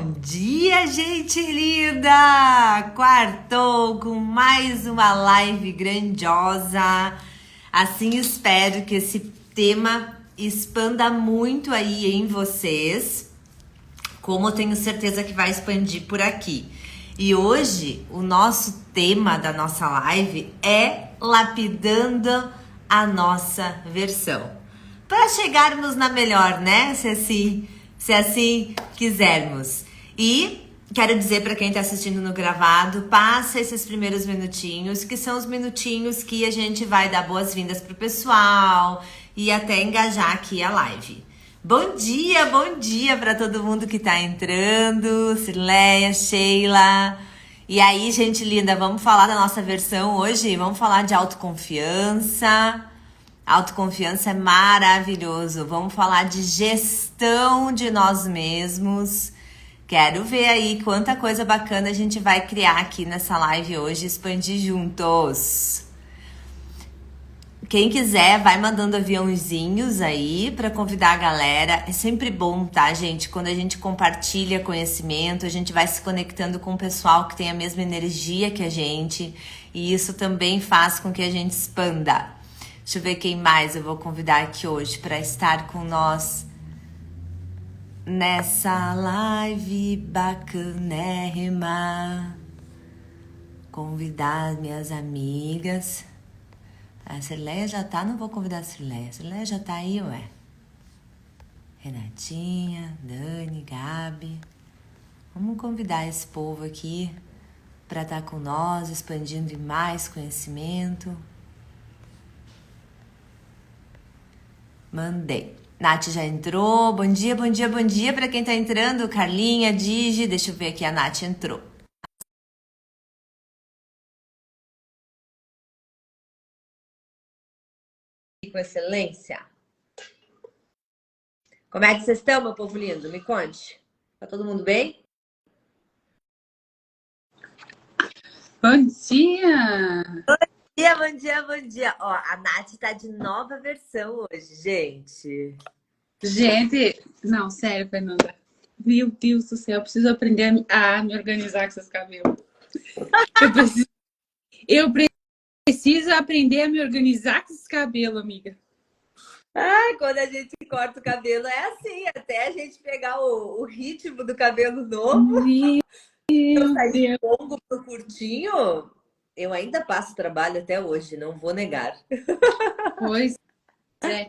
Bom dia, gente linda! Quartou com mais uma live grandiosa. Assim espero que esse tema expanda muito aí em vocês, como eu tenho certeza que vai expandir por aqui. E hoje o nosso tema da nossa live é lapidando a nossa versão. Para chegarmos na melhor, né? Se assim quisermos. E quero dizer para quem está assistindo no gravado, passa esses primeiros minutinhos, que são os minutinhos que a gente vai dar boas-vindas pro pessoal e até engajar aqui a live. Bom dia para todo mundo que tá entrando, Cirleia, Sheila. E aí, gente linda, vamos falar da nossa versão hoje? Vamos falar de autoconfiança. Autoconfiança é maravilhoso. Vamos falar de gestão de nós mesmos. Quero ver aí quanta coisa bacana a gente vai criar aqui nessa live hoje, expandir juntos. Quem quiser, vai mandando aviãozinhos aí para convidar a galera. É sempre bom, tá, gente? Quando a gente compartilha conhecimento, a gente vai se conectando com o pessoal que tem a mesma energia que a gente. E isso também faz com que a gente expanda. Deixa eu ver quem mais eu vou convidar aqui hoje para estar com nós nessa live bacanérrima. Convidar minhas amigas. A Cirleia já tá, não vou convidar a Cirleia. A Cirleia já tá aí, ué. Renatinha, Dani, Gabi. Vamos convidar esse povo aqui para estar com nós, expandindo mais conhecimento. Mandei. Nath já entrou. Bom dia para quem tá entrando. Carlinha, Digi. Deixa eu ver aqui, a Nath entrou. Com excelência. Como é que vocês estão, meu povo lindo? Me conte. Tá todo mundo bem? Bom dia! Bom dia. Ó, a Nath tá de nova versão hoje, gente. Gente, não, sério, Fernanda. Meu Deus do céu, eu preciso aprender a me organizar com esses cabelos. Eu preciso aprender a me organizar com esses cabelos, amiga. Ai, quando a gente corta o cabelo é assim, até a gente pegar o ritmo do cabelo novo. Meu Eu saí Deus. do longo pro curtinho, eu ainda passo trabalho até hoje, não vou negar. Pois é.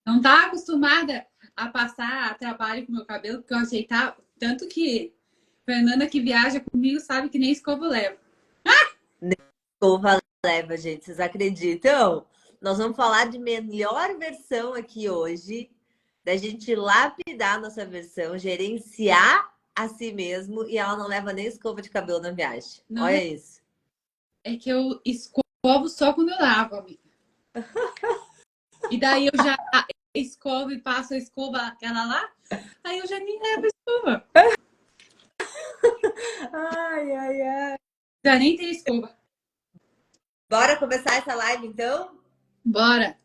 Não tá acostumada a passar trabalho com meu cabelo, porque eu ajeitava. Tanto que Fernanda, que viaja comigo, sabe que nem escova leva. Escova leva, gente, vocês acreditam? Nós vamos falar de melhor versão aqui hoje, da gente lapidar a nossa versão, gerenciar a si mesmo e ela não leva nem escova de cabelo na viagem. Não, olha isso. É que eu escovo só quando eu lavo, amiga. E daí eu já escovo e passo a escova aquela lá, aí eu já nem levo a escova. Ai. Já nem tem escova. Bora começar essa live, então? Bora.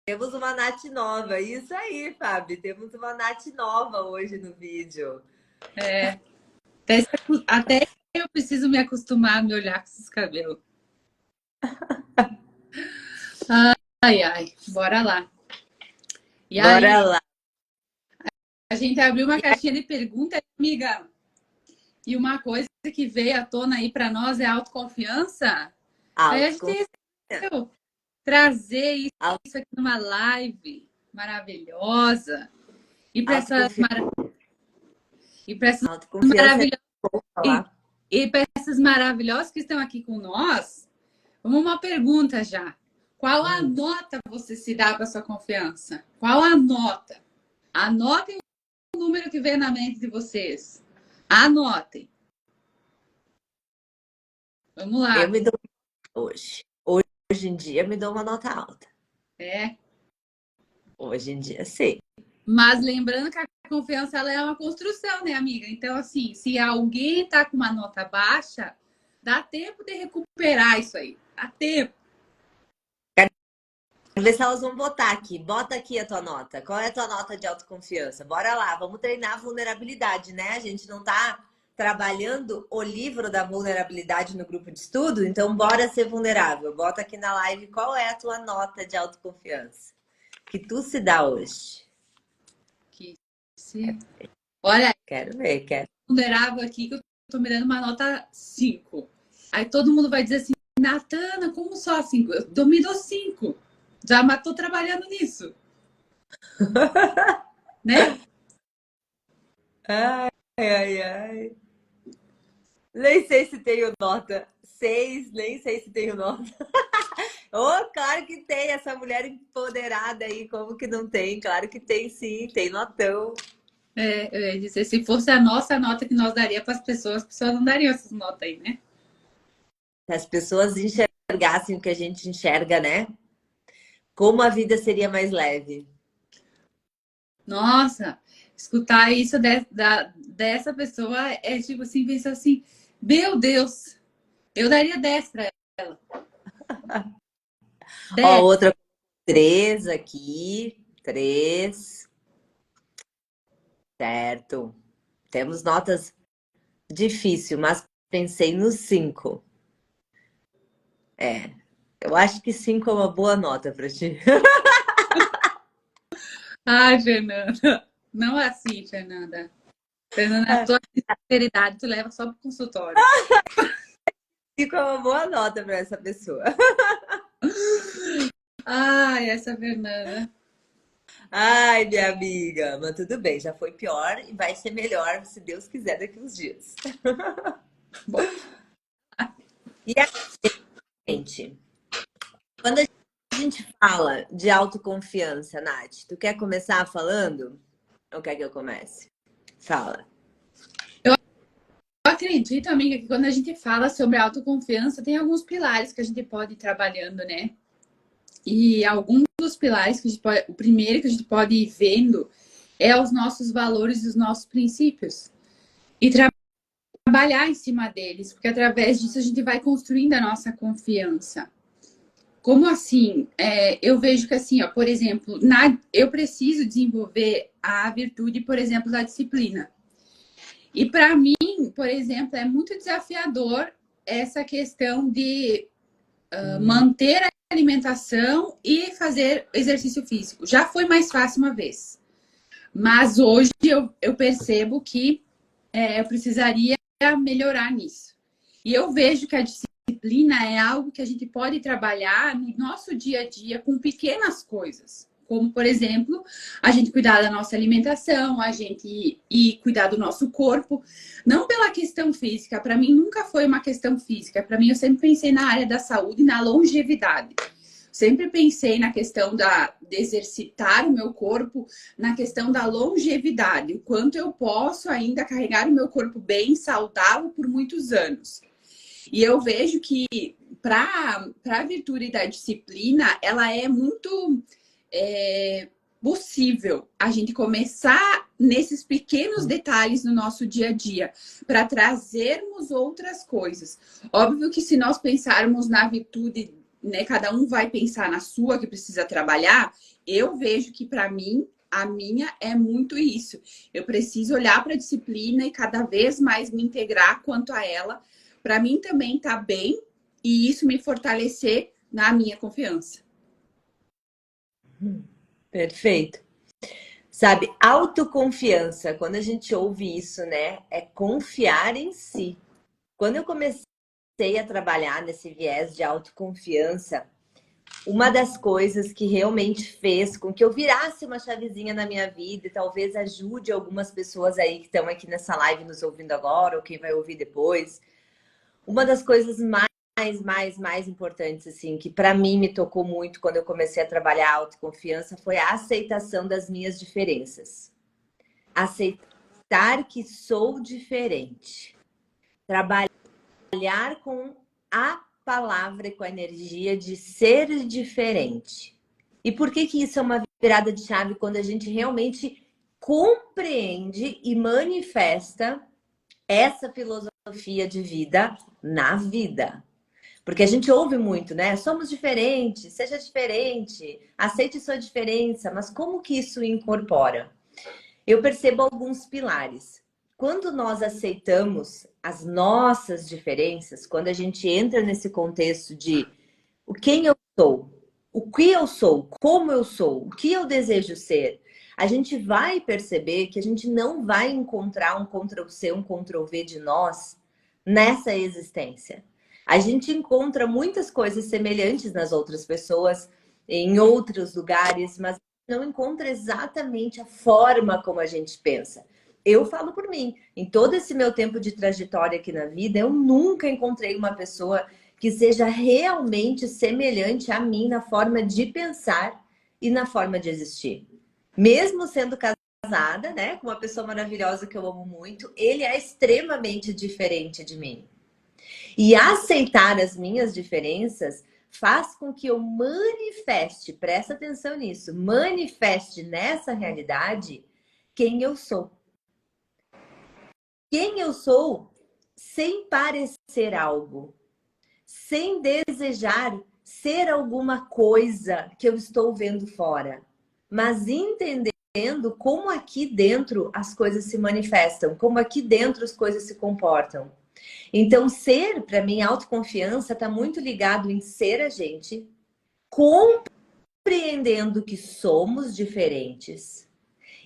Temos uma Nath nova. Isso aí, Fábio. Temos uma Nath nova hoje no vídeo. É. Até eu preciso me acostumar a me olhar com esses cabelos. Ai. Bora lá. E Bora aí, lá. a gente abriu uma caixinha de perguntas, amiga. E uma coisa que veio à tona aí para nós é a autoconfiança. Aí a gente resolveu trazer isso aqui numa live maravilhosa. E para essas maravilhosas e para essas maravilhosas que estão aqui com nós, vamos uma pergunta já. Qual a nota você se dá para sua confiança? Qual a nota? Anotem o número que vem na mente de vocês. Anotem. Vamos lá. Eu me dou hoje em dia eu me dou uma nota alta. É. Hoje em dia, sim. Mas lembrando que a confiança ela é uma construção, né, amiga? Então, assim, se alguém tá com uma nota baixa, dá tempo de recuperar isso aí. Dá tempo. ver se elas vão botar aqui. Bota aqui a tua nota. Qual é a tua nota de autoconfiança? Bora lá, vamos treinar a vulnerabilidade, né? A gente não tá trabalhando o livro da vulnerabilidade no grupo de estudo, então bora ser vulnerável. Bota aqui na live qual é a tua nota de autoconfiança que tu se dá hoje. Olha, quero ver. Vulnerável aqui que eu tô me dando uma nota 5. Aí todo mundo vai dizer assim, Natana, como só 5? Eu me dou 5. Já tô trabalhando nisso. Né? Ai. Nem sei se tenho nota. 6, nem sei se tenho nota. Claro que tem essa mulher empoderada aí, como que não tem? Claro que tem sim, tem notão. Eu ia dizer, se fosse a nossa nota que nós daria para as pessoas não dariam essas notas aí, né? Se as pessoas enxergassem o que a gente enxerga, né? Como a vida seria mais leve. Nossa, escutar isso dessa pessoa é tipo assim, pensar assim, meu Deus, eu daria 10 para ela. 10. Ó, outra 3 aqui. 3. Certo. Temos notas difícil, mas pensei no 5. Eu acho que 5 é uma boa nota para ti. Ai, Fernanda, não é assim, Fernanda. Fernanda, a tua sinceridade tu leva só pro consultório. 5 é uma boa nota para essa pessoa. Ai, essa Fernanda. Ai, minha amiga, mas tudo bem, já foi pior e vai ser melhor, se Deus quiser, daqui uns dias. Bom. E a gente, quando a gente fala de autoconfiança, Nath, tu quer começar falando? Ou quer que eu comece? Fala. Eu acredito, amiga, que quando a gente fala sobre autoconfiança, tem alguns pilares que a gente pode ir trabalhando, né? E alguns dos pilares que a gente pode, o primeiro que a gente pode ir vendo é os nossos valores e os nossos princípios. E trabalhar em cima deles, porque através disso a gente vai construindo a nossa confiança. Como assim? Eu vejo que assim, ó, por exemplo, eu preciso desenvolver a virtude, por exemplo, da disciplina. E para mim, por exemplo, é muito desafiador essa questão de manter a alimentação e fazer exercício físico. Já foi mais fácil uma vez. Mas hoje eu percebo que eu precisaria melhorar nisso. E eu vejo que a disciplina é algo que a gente pode trabalhar no nosso dia a dia com pequenas coisas. Como, por exemplo, a gente cuidar da nossa alimentação, a gente ir cuidar do nosso corpo. Não pela questão física, para mim nunca foi uma questão física. Para mim, eu sempre pensei na área da saúde e na longevidade. Sempre pensei na questão de exercitar o meu corpo, na questão da longevidade, o quanto eu posso ainda carregar o meu corpo bem, saudável por muitos anos. E eu vejo que para a virtude da disciplina, ela é muito possível a gente começar nesses pequenos detalhes no nosso dia a dia, para trazermos outras coisas. Óbvio que se nós pensarmos na virtude, né, cada um vai pensar na sua que precisa trabalhar, eu vejo que para mim, a minha é muito isso. Eu preciso olhar para a disciplina e cada vez mais me integrar quanto a ela, para mim também estar bem e isso me fortalecer na minha confiança. Perfeito. Sabe, autoconfiança, quando a gente ouve isso, né, é confiar em si. Quando eu comecei a trabalhar nesse viés de autoconfiança, uma das coisas que realmente fez com que eu virasse uma chavezinha na minha vida e talvez ajude algumas pessoas aí que estão aqui nessa live nos ouvindo agora ou quem vai ouvir depois, uma das coisas mais importantes, assim, que para mim me tocou muito quando eu comecei a trabalhar a autoconfiança foi a aceitação das minhas diferenças. Aceitar que sou diferente. Trabalhar com a palavra e com a energia de ser diferente. E por que isso é uma virada de chave quando a gente realmente compreende e manifesta essa filosofia de vida na vida? Porque a gente ouve muito, né? Somos diferentes, seja diferente, aceite sua diferença, mas como que isso incorpora? Eu percebo alguns pilares. Quando nós aceitamos as nossas diferenças, quando a gente entra nesse contexto de quem eu sou, o que eu sou, como eu sou, o que eu desejo ser, a gente vai perceber que a gente não vai encontrar um Ctrl+C, um Ctrl+V de nós nessa existência. A gente encontra muitas coisas semelhantes nas outras pessoas, em outros lugares, mas não encontra exatamente a forma como a gente pensa. Eu falo por mim, em todo esse meu tempo de trajetória aqui na vida, eu nunca encontrei uma pessoa que seja realmente semelhante a mim na forma de pensar e na forma de existir. Mesmo sendo casada, né, com uma pessoa maravilhosa que eu amo muito, ele é extremamente diferente de mim. E aceitar as minhas diferenças faz com que eu manifeste, presta atenção nisso, manifeste nessa realidade quem eu sou. Quem eu sou sem parecer algo, sem desejar ser alguma coisa que eu estou vendo fora, mas entendendo como aqui dentro as coisas se manifestam, como aqui dentro as coisas se comportam. Então, ser, para mim, autoconfiança está muito ligado em ser a gente, compreendendo que somos diferentes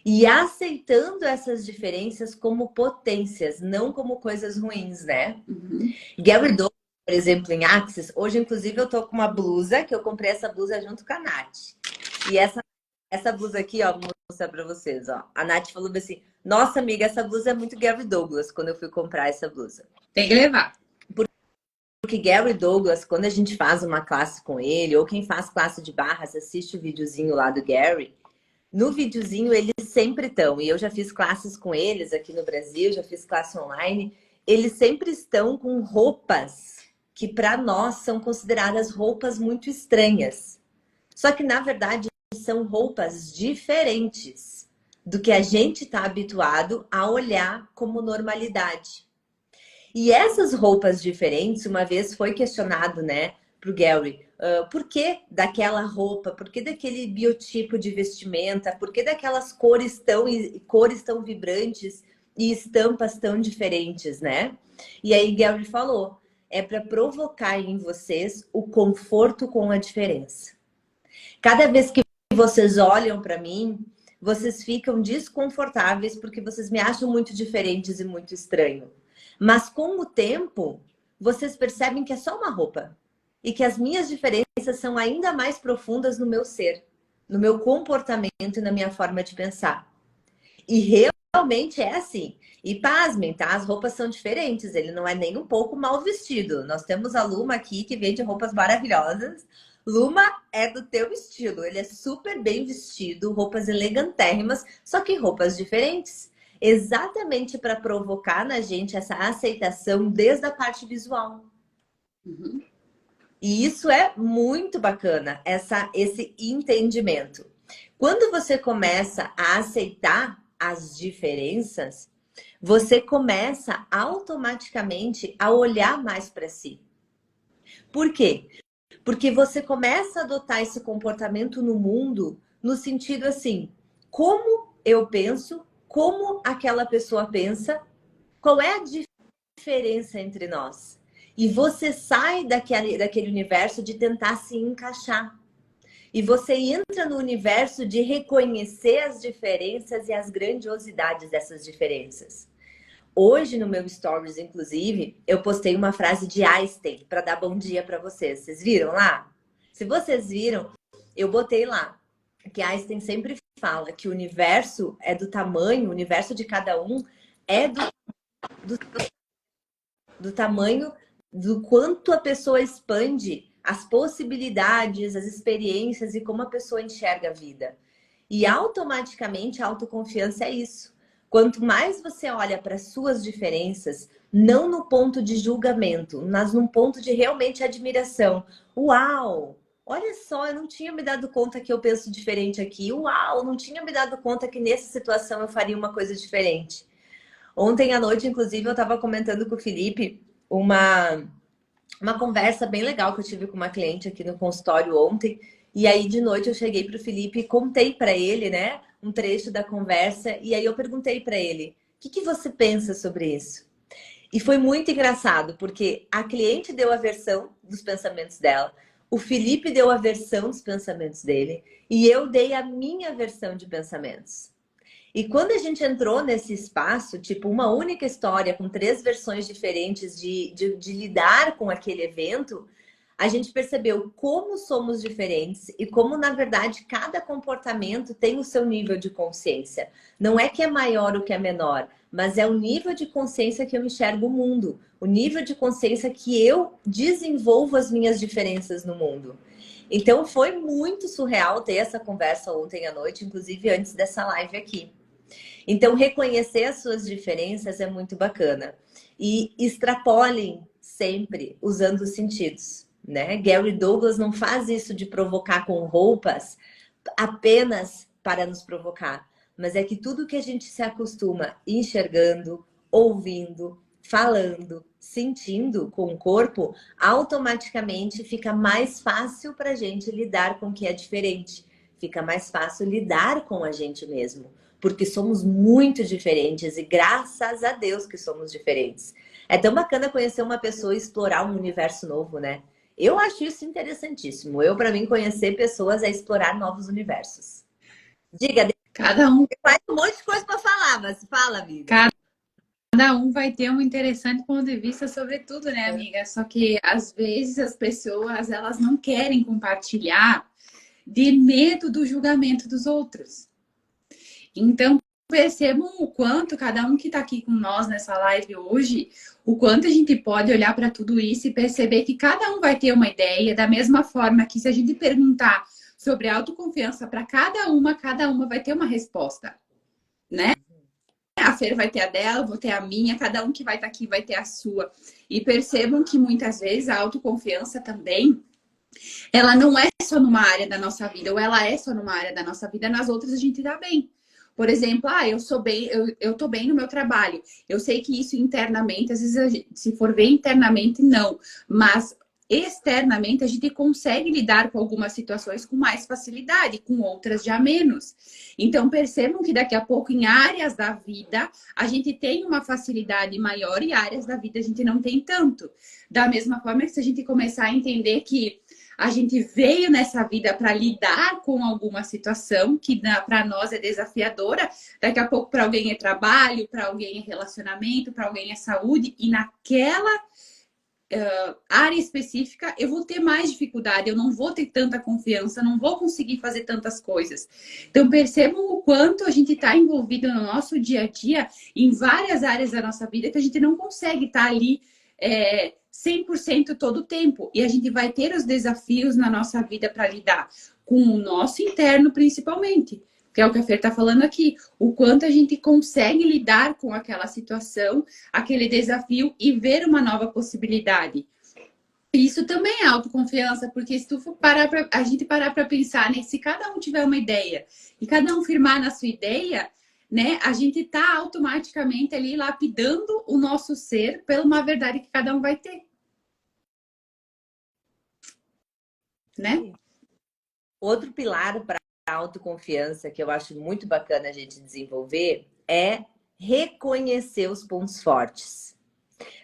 e aceitando essas diferenças como potências, não como coisas ruins, né? Uhum. Gary Douglas, por exemplo, em Axis, hoje, inclusive, eu tô com uma blusa, que eu comprei essa blusa junto com a Nath. E essa blusa aqui, ó, vou mostrar pra vocês, ó. A Nath falou assim, nossa, amiga, essa blusa é muito Gary Douglas, quando eu fui comprar essa blusa. Tem que levar. Porque Gary Douglas, quando a gente faz uma classe com ele, ou quem faz classe de barras, assiste o videozinho lá do Gary, no videozinho eles sempre estão, e eu já fiz classes com eles aqui no Brasil, já fiz classe online, eles sempre estão com roupas que para nós são consideradas roupas muito estranhas. Só que, na verdade, são roupas diferentes do que a gente está habituado a olhar como normalidade. E essas roupas diferentes, uma vez foi questionado, né, pro Gary, por que daquela roupa, por que daquele biotipo de vestimenta, por que daquelas cores tão vibrantes e estampas tão diferentes, né? E aí Gary falou, é para provocar em vocês o conforto com a diferença. Cada vez que vocês olham para mim, vocês ficam desconfortáveis porque vocês me acham muito diferentes e muito estranho. Mas com o tempo, vocês percebem que é só uma roupa. E que as minhas diferenças são ainda mais profundas no meu ser, no meu comportamento e na minha forma de pensar. E realmente é assim. E pasmem, tá? As roupas são diferentes. Ele não é nem um pouco mal vestido. Nós temos a Luma aqui, que vende roupas maravilhosas. Luma é do teu estilo. Ele é super bem vestido, roupas elegantérrimas, só que roupas diferentes. Exatamente para provocar na gente essa aceitação desde a parte visual. Uhum. E isso é muito bacana, esse entendimento. Quando você começa a aceitar as diferenças, você começa automaticamente a olhar mais para si. Por quê? Porque você começa a adotar esse comportamento no mundo no sentido assim, como eu penso, como aquela pessoa pensa, qual é a diferença entre nós? E você sai daquele universo de tentar se encaixar. E você entra no universo de reconhecer as diferenças e as grandiosidades dessas diferenças. Hoje, no meu Stories, inclusive, eu postei uma frase de Einstein para dar bom dia para vocês. Vocês viram lá? Se vocês viram, eu botei lá que Einstein sempre fala que o universo é do tamanho, o universo de cada um é do tamanho do quanto a pessoa expande as possibilidades, as experiências e como a pessoa enxerga a vida. E automaticamente a autoconfiança é isso. Quanto mais você olha para as suas diferenças, não no ponto de julgamento, mas num ponto de realmente admiração. Uau! Olha só, eu não tinha me dado conta que eu penso diferente aqui. Uau, não tinha me dado conta que nessa situação eu faria uma coisa diferente. Ontem à noite, inclusive, eu estava comentando com o Felipe uma conversa bem legal que eu tive com uma cliente aqui no consultório ontem. E aí, de noite, eu cheguei para o Felipe e contei para ele, né, um trecho da conversa. E aí eu perguntei para ele, o que você pensa sobre isso? E foi muito engraçado, porque a cliente deu a versão dos pensamentos dela, o Felipe deu a versão dos pensamentos dele, e eu dei a minha versão de pensamentos. E quando a gente entrou nesse espaço, tipo, uma única história com 3 versões diferentes de lidar com aquele evento, a gente percebeu como somos diferentes e como, na verdade, cada comportamento tem o seu nível de consciência. Não é que é maior ou que é menor, mas é o nível de consciência que eu enxergo o mundo, o nível de consciência que eu desenvolvo as minhas diferenças no mundo. Então, foi muito surreal ter essa conversa ontem à noite, inclusive antes dessa live aqui. Então, reconhecer as suas diferenças é muito bacana. E extrapolem sempre usando os sentidos, né? Gary Douglas não faz isso de provocar com roupas apenas para nos provocar. Mas é que tudo que a gente se acostuma enxergando, ouvindo, falando, sentindo com o corpo, automaticamente fica mais fácil para a gente lidar com o que é diferente. Fica mais fácil lidar com a gente mesmo. Porque somos muito diferentes e graças a Deus que somos diferentes. É tão bacana conhecer uma pessoa e explorar um universo novo, né? Eu acho isso interessantíssimo. Eu, para mim, conhecer pessoas é explorar novos universos. Diga, cada um faz um monte de coisa para falar, mas fala, amiga. Cada um vai ter um interessante ponto de vista sobre tudo, né, amiga? Só que às vezes as pessoas elas não querem compartilhar de medo do julgamento dos outros. Então, percebam o quanto cada um que está aqui com nós nessa live hoje, o quanto a gente pode olhar para tudo isso e perceber que cada um vai ter uma ideia, da mesma forma que se a gente perguntar sobre autoconfiança para cada uma vai ter uma resposta, né? A Fer vai ter a dela, eu vou ter a minha, cada um que vai estar aqui vai ter a sua. E percebam que muitas vezes a autoconfiança também, ela não é só numa área da nossa vida, ou ela é só numa área da nossa vida, nas outras a gente dá bem. Por exemplo, eu sou bem, eu tô bem no meu trabalho. Eu sei que isso internamente, às vezes, se for ver internamente, não. Mas externamente, a gente consegue lidar com algumas situações com mais facilidade, com outras já menos. Então, percebam que daqui a pouco, em áreas da vida, a gente tem uma facilidade maior e áreas da vida a gente não tem tanto. Da mesma forma que se a gente começar a entender que a gente veio nessa vida para lidar com alguma situação que para nós é desafiadora. Daqui a pouco para alguém é trabalho, para alguém é relacionamento, para alguém é saúde. E naquela área específica eu vou ter mais dificuldade, eu não vou ter tanta confiança, não vou conseguir fazer tantas coisas. Então percebam o quanto a gente está envolvido no nosso dia a dia, em várias áreas da nossa vida, que a gente não consegue estar ali 100% todo o tempo. E a gente vai ter os desafios na nossa vida para lidar com o nosso interno, principalmente. Que é o que a Fer está falando aqui. O quanto a gente consegue lidar com aquela situação, aquele desafio e ver uma nova possibilidade. Isso também é autoconfiança, porque se tu for a gente parar para pensar, né? Se cada um tiver uma ideia e cada um firmar na sua ideia, né? A gente tá automaticamente ali lapidando o nosso ser pela uma verdade que cada um vai ter. Né? Outro pilar para a autoconfiança que eu acho muito bacana a gente desenvolver é reconhecer os pontos fortes.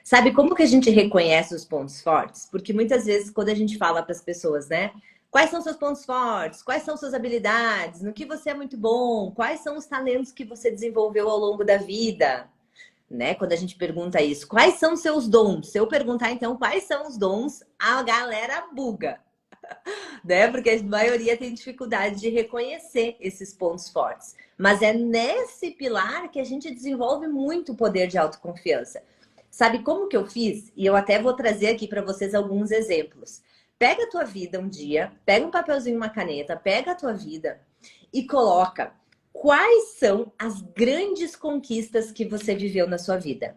Sabe como que a gente reconhece os pontos fortes? Porque muitas vezes quando a gente fala para as pessoas, né? Quais são seus pontos fortes? Quais são suas habilidades? No que você é muito bom? Quais são os talentos que você desenvolveu ao longo da vida? Né? Quando a gente pergunta isso, quais são seus dons? Se eu perguntar, então, quais são os dons, a galera buga. Né? Porque a maioria tem dificuldade de reconhecer esses pontos fortes. Mas é nesse pilar que a gente desenvolve muito o poder de autoconfiança. Sabe como que eu fiz? E eu até vou trazer aqui para vocês alguns exemplos. Pega a tua vida um dia, pega um papelzinho, uma caneta, pega a tua vida e coloca quais são as grandes conquistas que você viveu na sua vida.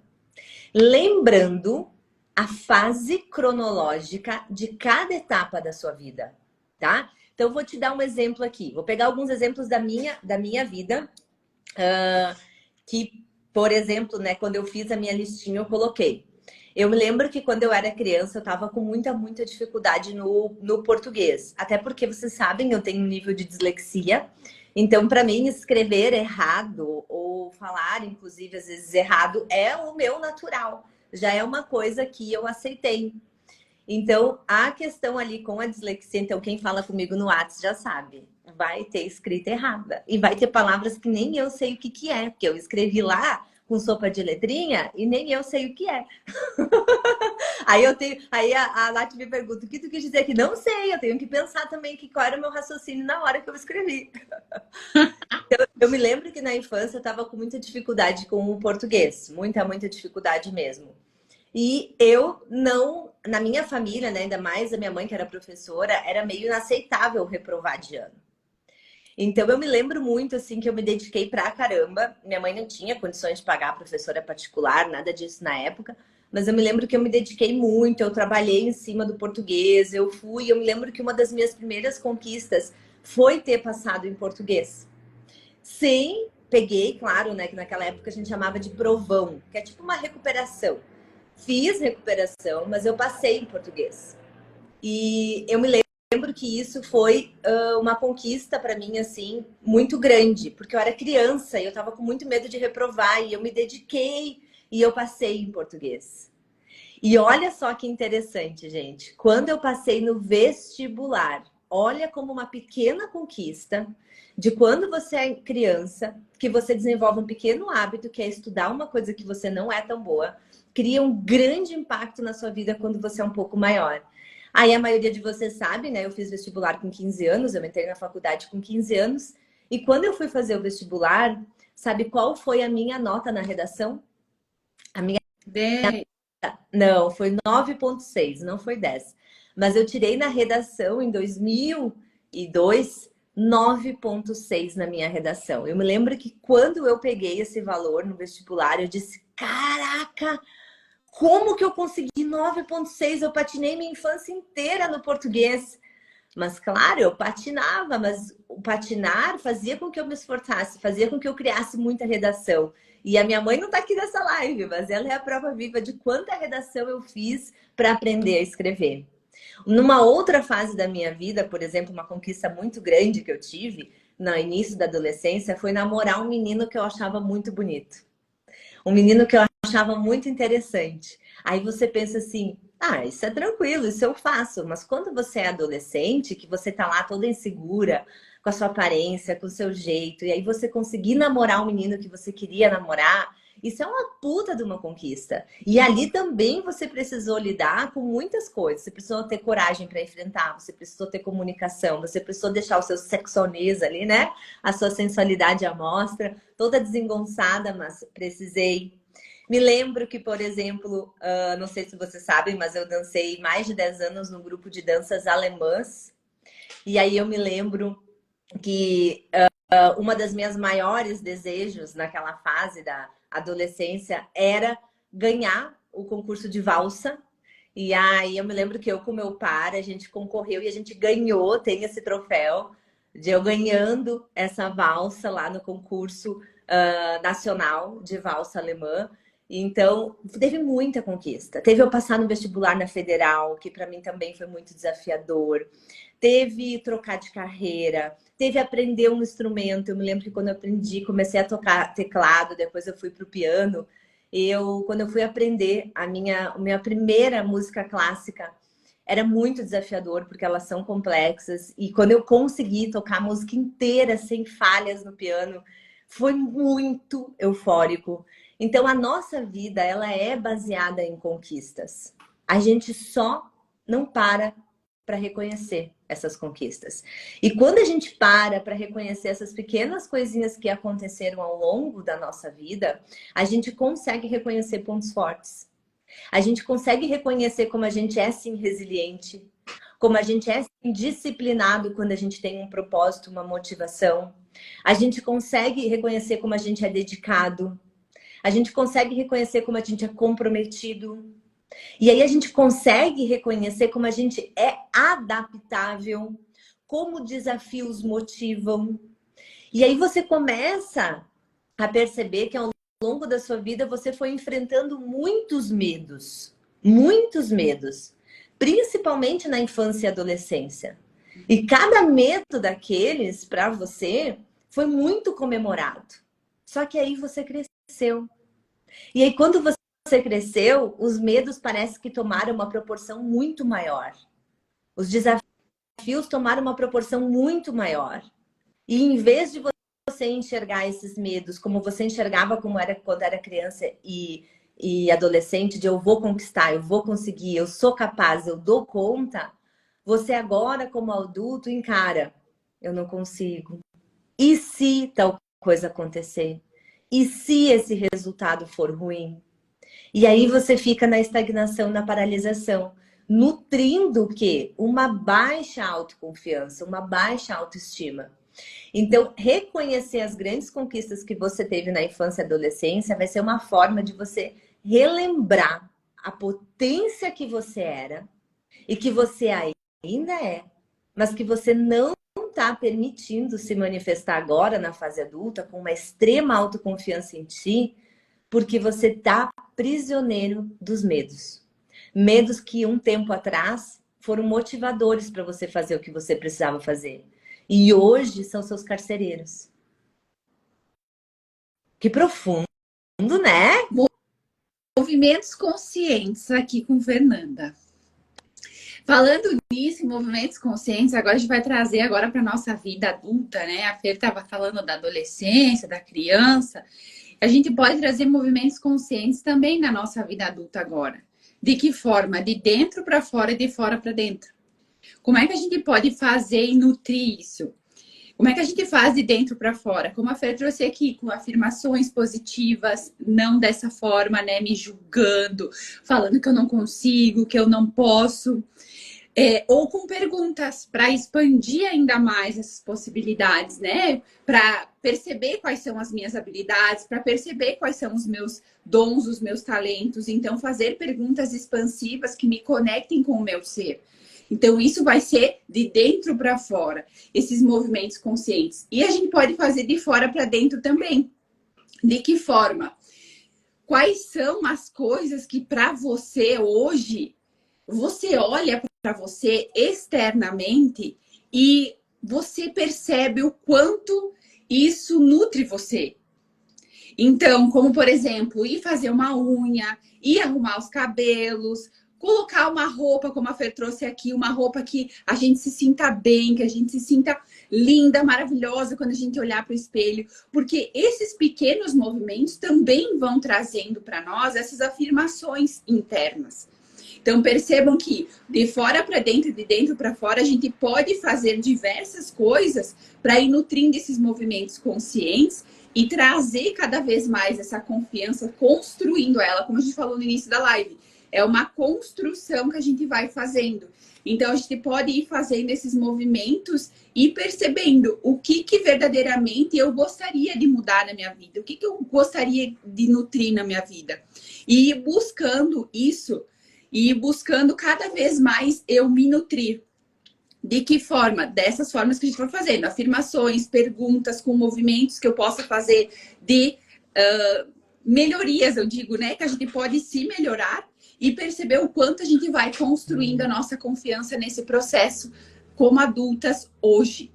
Lembrando a fase cronológica de cada etapa da sua vida, tá? Então, eu vou te dar um exemplo aqui. Vou pegar alguns exemplos da minha vida, que, por exemplo, né, quando eu fiz a minha listinha, eu coloquei Eu me lembro que quando eu era criança, eu tava com muita dificuldade no português. Até porque, vocês sabem, eu tenho um nível de dislexia. Então, para mim, escrever errado ou falar, inclusive, às vezes errado, é o meu natural. Já é uma coisa que eu aceitei. Então, a questão ali com a dislexia, então quem fala comigo no WhatsApp já sabe, vai ter escrita errada. E vai ter palavras que nem eu sei o que que é, porque eu escrevi lá com sopa de letrinha e nem eu sei o que é. Aí a Nath me pergunta, o que tu quis dizer aqui? Não sei, eu tenho que pensar também qual era o meu raciocínio na hora que eu escrevi. Eu me lembro que na infância eu estava com muita dificuldade com o português, muita dificuldade mesmo. E eu não, na minha família, né, ainda mais a minha mãe que era professora, era meio inaceitável reprovar de ano. Então eu me lembro muito assim que eu me dediquei pra caramba. Minha mãe não tinha condições de pagar professora particular, nada disso na época, mas eu me lembro que eu me dediquei muito, eu trabalhei em cima do português, eu me lembro que uma das minhas primeiras conquistas foi ter passado em português. Sim, peguei, claro, né, que naquela época a gente chamava de provão, que é tipo uma recuperação. Fiz recuperação, mas eu passei em português. E eu me lembro que isso foi uma conquista para mim, assim, muito grande. Porque eu era criança e eu tava com muito medo de reprovar. E eu me dediquei e eu passei em português. E olha só que interessante, gente. Quando eu passei no vestibular, olha como uma pequena conquista de quando você é criança, que você desenvolve um pequeno hábito, que é estudar uma coisa que você não é tão boa, cria um grande impacto na sua vida quando você é um pouco maior. Aí a maioria de vocês sabe, né? Eu fiz vestibular com 15 anos, eu entrei na faculdade com 15 anos. E quando eu fui fazer o vestibular, sabe qual foi a minha nota na redação? A minha... 10. Não, foi 9,6, não foi 10. Mas eu tirei na redação em 2002, 9,6 na minha redação. Eu me lembro que quando eu peguei esse valor no vestibular, eu disse, caraca, como que eu consegui 9,6? Eu patinei minha infância inteira no português. Mas claro, eu patinava, mas o patinar fazia com que eu me esforçasse, fazia com que eu criasse muita redação. E a minha mãe não está aqui nessa live, mas ela é a prova viva de quanta redação eu fiz para aprender a escrever. Numa outra fase da minha vida, por exemplo, uma conquista muito grande que eu tive no início da adolescência foi namorar um menino que eu achava muito bonito. Um menino que eu achava muito interessante. Aí você pensa assim, ah, isso é tranquilo, isso eu faço. Mas quando você é adolescente, que você tá lá toda insegura, com a sua aparência, com o seu jeito, e aí você conseguir namorar um menino que você queria namorar, isso é uma puta de uma conquista. E ali também você precisou lidar com muitas coisas. Você precisou ter coragem para enfrentar, você precisou ter comunicação, você precisou deixar o seu sexonês ali, né? A sua sensualidade à mostra, toda desengonçada, mas precisei. Me lembro que, por exemplo, não sei se vocês sabem, mas eu dancei mais de 10 anos no grupo de danças alemãs. E aí eu me lembro que uma das minhas maiores desejos naquela fase da adolescência era ganhar o concurso de valsa. E aí eu me lembro que eu com meu par, a gente concorreu e a gente ganhou, tem esse troféu de eu ganhando essa valsa lá no concurso nacional de valsa alemã. Então, teve muita conquista. Teve eu passar no vestibular na Federal, que para mim também foi muito desafiador. Teve trocar de carreira, teve aprender um instrumento. Eu me lembro que quando eu aprendi, comecei a tocar teclado, depois eu fui para o piano. Quando eu fui aprender a minha primeira música clássica, era muito desafiador, porque elas são complexas. E quando eu consegui tocar a música inteira, sem falhas no piano, foi muito eufórico. Então, a nossa vida, ela é baseada em conquistas. A gente só não para reconhecer essas conquistas. E quando a gente para reconhecer essas pequenas coisinhas que aconteceram ao longo da nossa vida, a gente consegue reconhecer pontos fortes. A gente consegue reconhecer como a gente é, sim, resiliente, como a gente é, sim, disciplinado quando a gente tem um propósito, uma motivação. A gente consegue reconhecer como a gente é dedicado. A gente consegue reconhecer como a gente é comprometido. E aí a gente consegue reconhecer como a gente é adaptável, como desafios motivam. E aí você começa a perceber que ao longo da sua vida, você foi enfrentando muitos medos, principalmente na infância e adolescência. E cada medo daqueles, para você, foi muito comemorado. Só que aí você cresceu. E aí, quando você cresceu, os medos parece que tomaram uma proporção muito maior. Os desafios tomaram uma proporção muito maior. E em vez de você enxergar esses medos como você enxergava quando era criança e adolescente, de eu vou conquistar, eu vou conseguir, eu sou capaz, eu dou conta, você agora, como adulto, encara, eu não consigo. E se tal coisa acontecer? E se esse resultado for ruim? E aí você fica na estagnação, na paralisação, nutrindo o quê? Uma baixa autoconfiança, uma baixa autoestima. Então, reconhecer as grandes conquistas que você teve na infância e adolescência vai ser uma forma de você relembrar a potência que você era e que você ainda é, mas que você não está permitindo se manifestar agora na fase adulta com uma extrema autoconfiança em ti, porque você está prisioneiro dos medos. Medos que um tempo atrás foram motivadores para você fazer o que você precisava fazer. E hoje são seus carcereiros. Que profundo, né? Movimentos conscientes aqui com Fernanda. Falando nisso, em movimentos conscientes, agora a gente vai trazer agora para nossa vida adulta, né? A Fer estava falando da adolescência, da criança. A gente pode trazer movimentos conscientes também na nossa vida adulta agora. De que forma? De dentro para fora e de fora para dentro. Como é que a gente pode fazer e nutrir isso? Como é que a gente faz de dentro para fora? Como a Fer trouxe aqui, com afirmações positivas, não dessa forma, né? Me julgando, falando que eu não consigo, que eu não posso. Ou com perguntas para expandir ainda mais essas possibilidades, né? Para perceber quais são as minhas habilidades, para perceber quais são os meus dons, os meus talentos. Então, fazer perguntas expansivas que me conectem com o meu ser. Então, isso vai ser de dentro para fora, esses movimentos conscientes. E a gente pode fazer de fora para dentro também. De que forma? Quais são as coisas que para você hoje, você olha para você externamente e você percebe o quanto isso nutre você? Então, como por exemplo, ir fazer uma unha, ir arrumar os cabelos, colocar uma roupa, como a Fer trouxe aqui, uma roupa que a gente se sinta bem, que a gente se sinta linda, maravilhosa quando a gente olhar para o espelho. Porque esses pequenos movimentos também vão trazendo para nós essas afirmações internas. Então, percebam que de fora para dentro, de dentro para fora, a gente pode fazer diversas coisas para ir nutrindo esses movimentos conscientes e trazer cada vez mais essa confiança, construindo ela, como a gente falou no início da live. É uma construção que a gente vai fazendo. Então, a gente pode ir fazendo esses movimentos e percebendo o que verdadeiramente eu gostaria de mudar na minha vida, o que eu gostaria de nutrir na minha vida. E ir buscando isso, e buscando cada vez mais eu me nutrir. De que forma? Dessas formas que a gente vai fazendo. Afirmações, perguntas, com movimentos que eu possa fazer de melhorias, eu digo, né? Que a gente pode se melhorar e perceber o quanto a gente vai construindo a nossa confiança nesse processo como adultas hoje.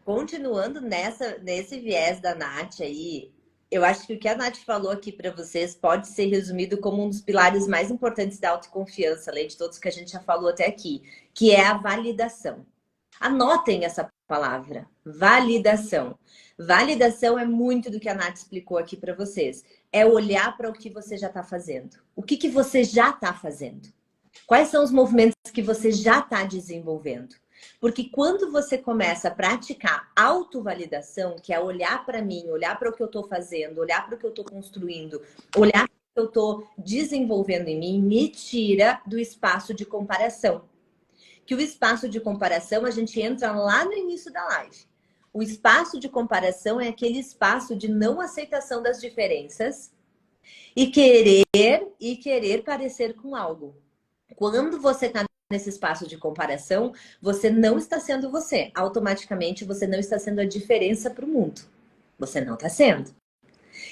Continuando nesse viés da Nath aí, eu acho que o que a Nath falou aqui para vocês pode ser resumido como um dos pilares mais importantes da autoconfiança, além de todos que a gente já falou até aqui, que é a validação. Anotem essa palavra, validação. Validação é muito do que a Nath explicou aqui para vocês. É olhar para o que você já está fazendo. O que você já está fazendo? Quais são os movimentos que você já está desenvolvendo? Porque quando você começa a praticar autovalidação, que é olhar para mim, olhar para o que eu estou fazendo, olhar para o que eu estou construindo, olhar para o que eu estou desenvolvendo em mim, me tira do espaço de comparação. Que o espaço de comparação, a gente entra lá no início da live. O espaço de comparação é aquele espaço de não aceitação das diferenças e querer parecer com algo. Quando você está nesse espaço de comparação, você não está sendo você. Automaticamente, você não está sendo a diferença para o mundo. Você não está sendo.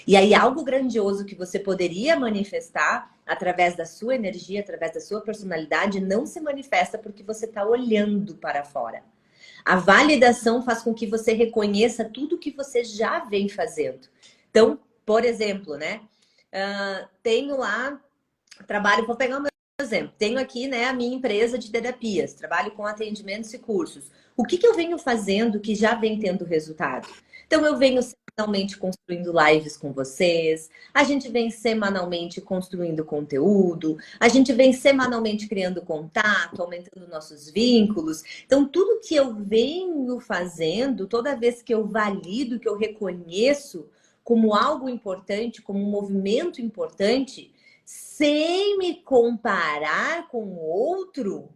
E aí algo grandioso que você poderia manifestar através da sua energia, através da sua personalidade, não se manifesta porque você está olhando para fora. A validação faz com que você reconheça tudo que você já vem fazendo. Então, por exemplo, né? Tenho lá, trabalho, vou pegar o meu exemplo. Tenho aqui, né, a minha empresa de terapias, trabalho com atendimentos e cursos. O que eu venho fazendo que já vem tendo resultado? Então, eu venho semanalmente construindo lives com vocês, a gente vem semanalmente construindo conteúdo, a gente vem semanalmente criando contato, aumentando nossos vínculos. Então, tudo que eu venho fazendo, toda vez que eu valido, que eu reconheço como algo importante, como um movimento importante, sem me comparar com o outro,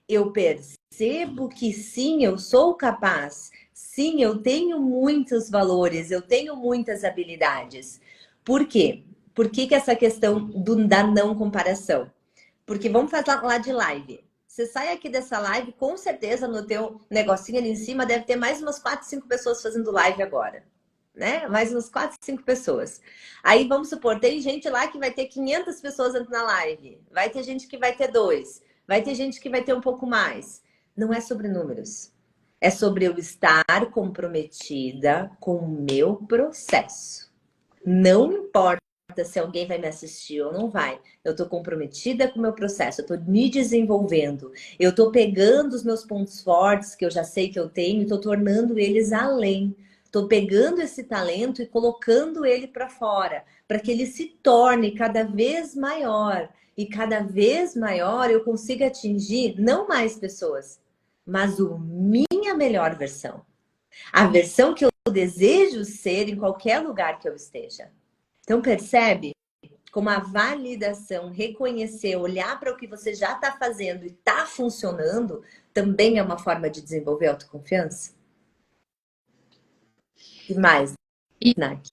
eu percebo que sim, eu sou capaz. Sim, eu tenho muitos valores, eu tenho muitas habilidades. Por quê? Por que essa questão da não comparação? Porque vamos fazer lá de live. Você sai aqui dessa live, com certeza no teu negocinho ali em cima deve ter mais umas 4, 5 pessoas fazendo live agora. Né? Mais umas 4, 5 pessoas. Aí vamos supor, tem gente lá que vai ter 500 pessoas na live. Vai ter gente que vai ter 2. Vai ter gente que vai ter um pouco mais. Não é sobre números. É sobre eu estar comprometida com o meu processo. Não importa se alguém vai me assistir ou não vai. Eu estou comprometida com o meu processo. Eu estou me desenvolvendo. Eu estou pegando os meus pontos fortes, que eu já sei que eu tenho, e estou tornando eles além. Estou pegando esse talento e colocando ele para fora, para que ele se torne cada vez maior. E cada vez maior eu consiga atingir não mais pessoas, mas a minha melhor versão. A versão que eu desejo ser em qualquer lugar que eu esteja. Então percebe como a validação, reconhecer, olhar para o que você já está fazendo e está funcionando, também é uma forma de desenvolver autoconfiança? E mais, Nath?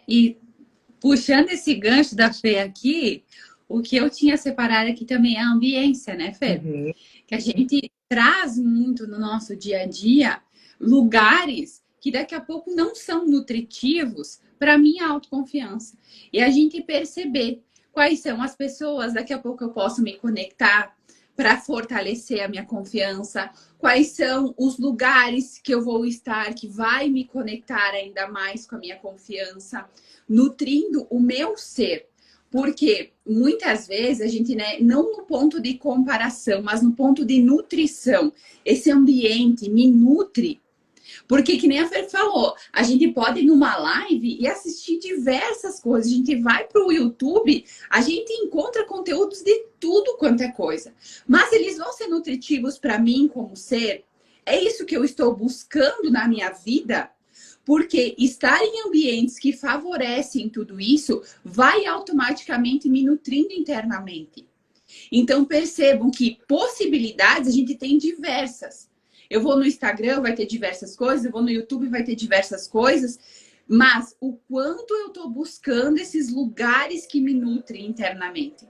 E puxando esse gancho da Fê aqui, o que eu tinha separado aqui também é a ambiência, né, Fê? Uhum. Que a gente traz muito no nosso dia a dia lugares que daqui a pouco não são nutritivos para minha autoconfiança. E a gente perceber quais são as pessoas, daqui a pouco eu posso me conectar para fortalecer a minha confiança, quais são os lugares que eu vou estar que vai me conectar ainda mais com a minha confiança, nutrindo o meu ser. Porque muitas vezes a gente, né, não no ponto de comparação, mas no ponto de nutrição, esse ambiente me nutre. Porque, que nem a Fer falou, a gente pode ir numa live e assistir diversas coisas. A gente vai para o YouTube, a gente encontra conteúdos de tudo quanto é coisa. Mas eles vão ser nutritivos para mim como ser? É isso que eu estou buscando na minha vida? Porque estar em ambientes que favorecem tudo isso vai automaticamente me nutrindo internamente. Então percebam que possibilidades a gente tem diversas. Eu vou no Instagram, vai ter diversas coisas, eu vou no YouTube, vai ter diversas coisas, mas o quanto eu estou buscando esses lugares que me nutrem internamente.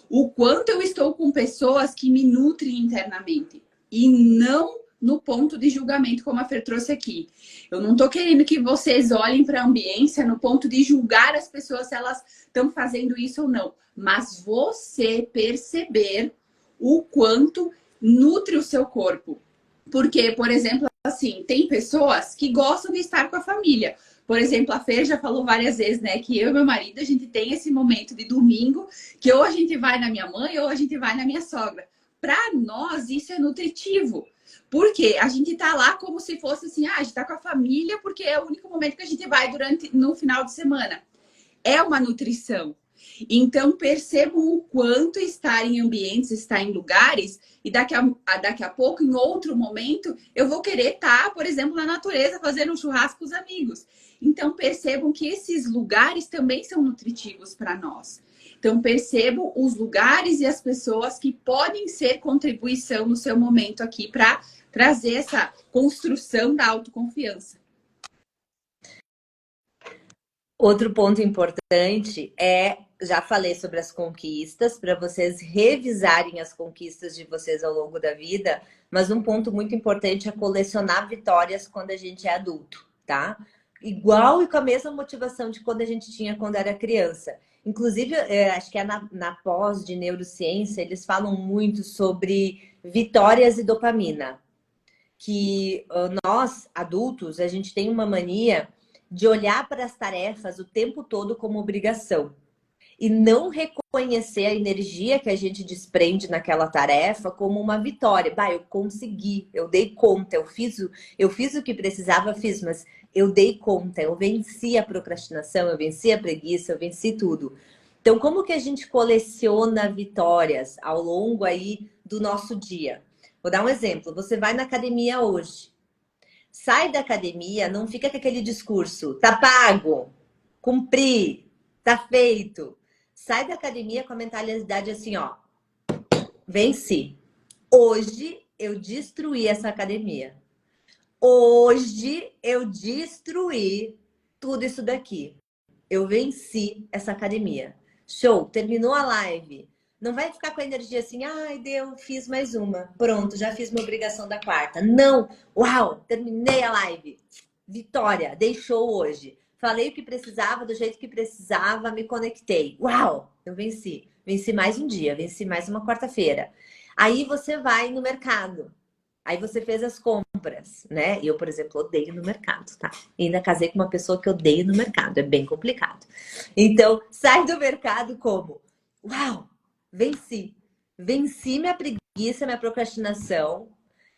O quanto eu estou com pessoas que me nutrem internamente. E não no ponto de julgamento, como a Fer trouxe aqui. Eu não estou querendo que vocês olhem para a ambiência no ponto de julgar as pessoas se elas estão fazendo isso ou não. Mas você perceber o quanto nutre o seu corpo. Porque, por exemplo, assim, tem pessoas que gostam de estar com a família. Por exemplo, a Fer já falou várias vezes, né, que eu e meu marido, a gente tem esse momento de domingo, que ou a gente vai na minha mãe ou a gente vai na minha sogra. Para nós, isso é nutritivo. Porque a gente tá lá como se fosse assim, a gente tá com a família, porque é o único momento que a gente vai no final de semana. É uma nutrição. Então, percebam o quanto estar em ambientes, estar em lugares, e daqui a pouco, em outro momento, eu vou querer estar, por exemplo, na natureza, fazendo um churrasco com os amigos. Então, percebam que esses lugares também são nutritivos para nós. Então, percebam os lugares e as pessoas que podem ser contribuição no seu momento aqui para trazer essa construção da autoconfiança. Outro ponto importante é, já falei sobre as conquistas, para vocês revisarem as conquistas de vocês ao longo da vida, mas um ponto muito importante é colecionar vitórias quando a gente é adulto. tá? Igual e com a mesma motivação de quando a gente tinha quando era criança. Inclusive, acho que é na pós de neurociência, eles falam muito sobre vitórias e dopamina. Que nós, adultos, a gente tem uma mania de olhar para as tarefas o tempo todo como obrigação e não reconhecer a energia que a gente desprende naquela tarefa como uma vitória. Bah, eu consegui, eu dei conta, eu fiz o que precisava, fiz, mas eu dei conta, eu venci a procrastinação, eu venci a preguiça, eu venci tudo. Então, como que a gente coleciona vitórias ao longo aí do nosso dia? Vou dar um exemplo. Você vai na academia hoje. Sai da academia, não fica com aquele discurso, tá pago, cumpri, tá feito. Sai da academia com a mentalidade assim, ó, venci. Hoje eu destruí essa academia. Hoje eu destruí tudo isso daqui. Eu venci essa academia. Show, terminou a live. Não vai ficar com a energia assim, ai, deu, fiz mais uma. Pronto, já fiz minha obrigação da quarta. Não, uau, terminei a live. Vitória, dei show hoje. Falei o que precisava, do jeito que precisava, me conectei. Uau, eu venci. Venci mais um dia, venci mais uma quarta-feira. Aí você vai no mercado. Aí você fez as compras, né? Eu, por exemplo, odeio no mercado, tá? E ainda casei com uma pessoa que odeia no mercado, é bem complicado. Então, sai do mercado como? Uau, venci. Venci minha preguiça, minha procrastinação